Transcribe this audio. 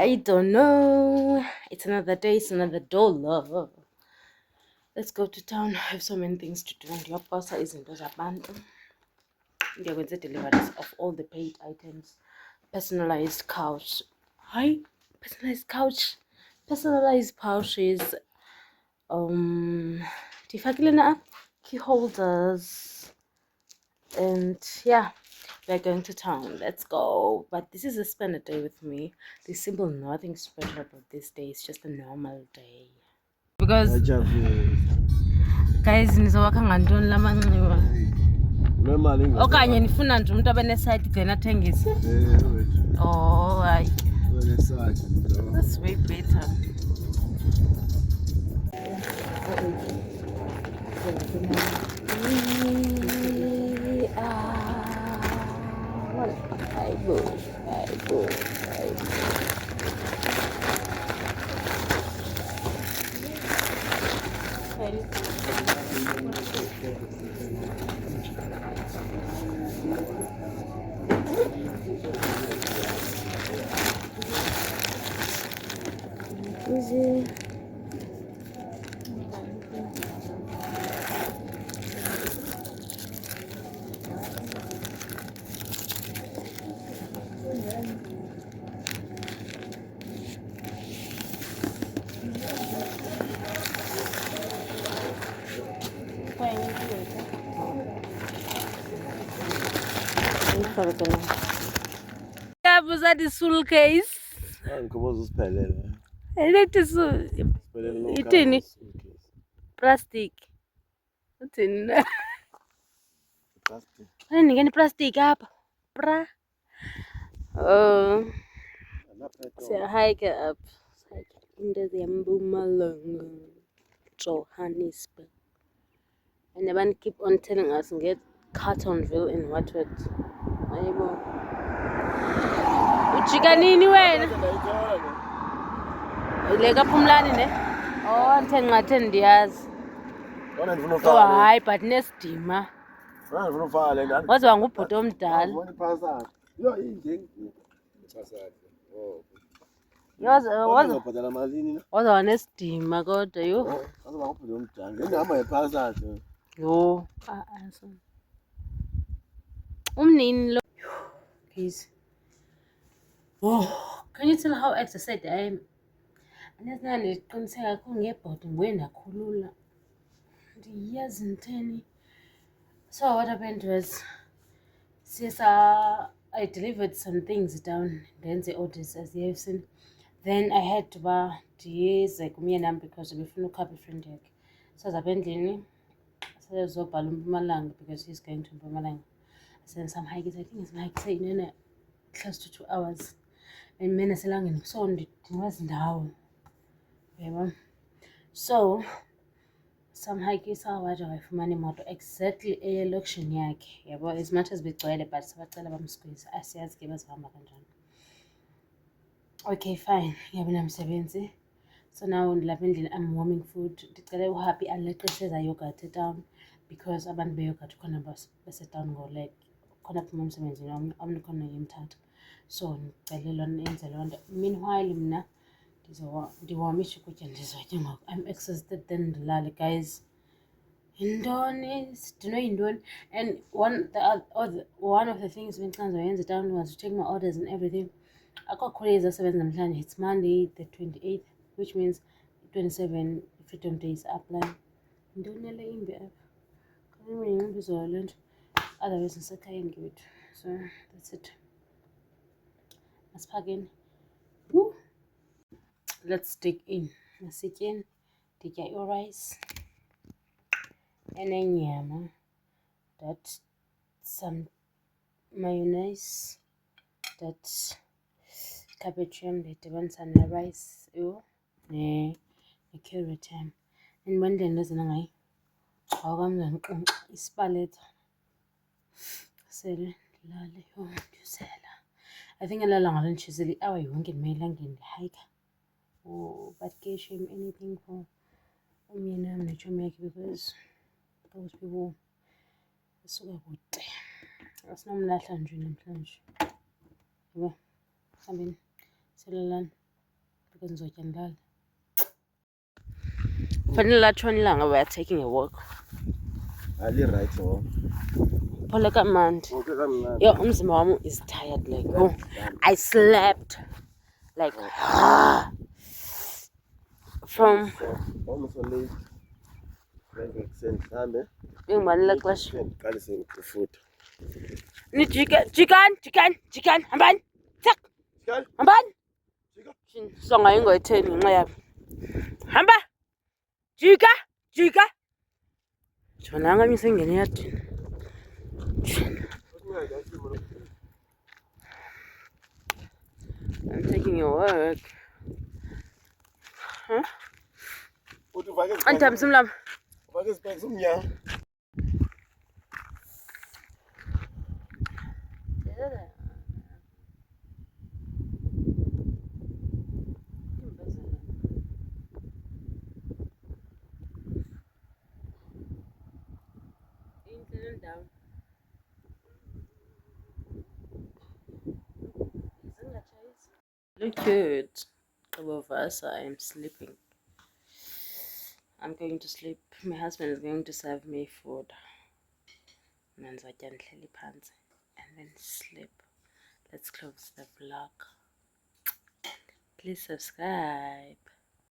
I don't know. It's another day, it's another dollar. Let's go to town. I have so many things to do. Ndiyaphosa izinto zabantu. Ndiyakwenza deliveries of all the paid items. Personalized couch. Hi, personalized couch. Personalized pouches. Ndifakile na key holders. And yeah, we're going to town. Let's go. But this is a spend a day with me. There's simple nothing special about this day. It's just a normal day. Because guys, nizowakha ngantoni la manxiwa? Okanye nifuna nje umuntu abaneside then athengise? Oh, hayi. That's way better. Easy. Kabuza the suitcase. Itini plastic. Utini. Ngeni plastic hapa. Bra. Hike up. Into the Mpumalanga, Johannesburg. And the man keep on telling us and get Cartonville in Watford. Ayibo. Ujika nini wena? Ileka Phumlani ne? Oh, nthenqathe ndiyazi. Oh, hayi but nesidima. Waziwa ngubhuti omdala. Waziwa nesidima kodwa yo. Yo. Umnini lo. Please. Oh, can you tell how excited I am? Andiyazi ndiqiniseka kakhulu ngebhodi ngoye ndakhulula. Ndiyazi ntheni. So what happened was, I delivered some things down, then the orders as you have seen. Then I had to buy ndiyeze kumyenam because befuna ukhapha ifriend yakhe. So zapendlini sezobhala uMpumalanga because he's going to Mpumalanga. So some hikes, I think it's like saying close to 2 hours. And mina selangeni so ndingazi ndawo. Yebo. So some hikes awaje wayifumana imoto exactly elocation yakhe. Yabo, as much as begcwele but sabacela bamsqueeze. Asiyazi ke bazihamba kanjani. Okay, fine. Ngiyabe namsebenzi. So now ndilapha endlini I'm warming food. Ndicele uHappy aleqiseza yogurt etown because abantu beyogurt khona basetown ngo-like khona phuma emsebenzini omnye khona yemthatha. So ndicele lona enze loo nto. Meanwhile mna ndiwamisha ukutya ndizotya ngoku. I'm exhausted then ndilale guys. Yintoni? Do you know yintoni? And one of the things bendicenza town was to take my orders and everything. Akho crazy asebenza namhlanje. It's Monday the 28th, which means 27 Freedom Days apply. Yintoni le imbi apha? Kanti ngimbizo le nto. Otherwise ngisekhaya ngewethu. So that's it. Asiphakeni. Woo. Let's dig in. Nasityeni nditya rice enenyama, that some mayonnaise, that cabbage yam ndidibanisa rice yho ne-carrot yam. Andibona into ezina ngayo awukamzanqinqa isipaletha sele ndilale yho ndiyosela. I think alala ngalo nditshizile i-hour yonke ndime elangeni ndihayikha. Oh, but ke shame anything for umyenam netshomi yakhe because those people basuka kude. Asinomlahla nje namhlanje. Yebo, hambeni selalani. because ngizotya ndilala. Fanele latshona ilanga we are taking a walk. Ali right or Phole kamandi. Yo, umzimba wami is tired like, oh, I slept like from almost late. ngibani xesha. Ndiqalise ukufuta. Jikani, hambani. Tsak. Hambani. Songa ingoyitheni ngenxa yami. Hamba. Jika. Jonanga misengene yadini. I'm taking your work. Huh? Antam simlam. Look cute. I am sleeping. I'm going to sleep. My husband is going to serve me food. And then sleep. Let's close the vlog. Please subscribe.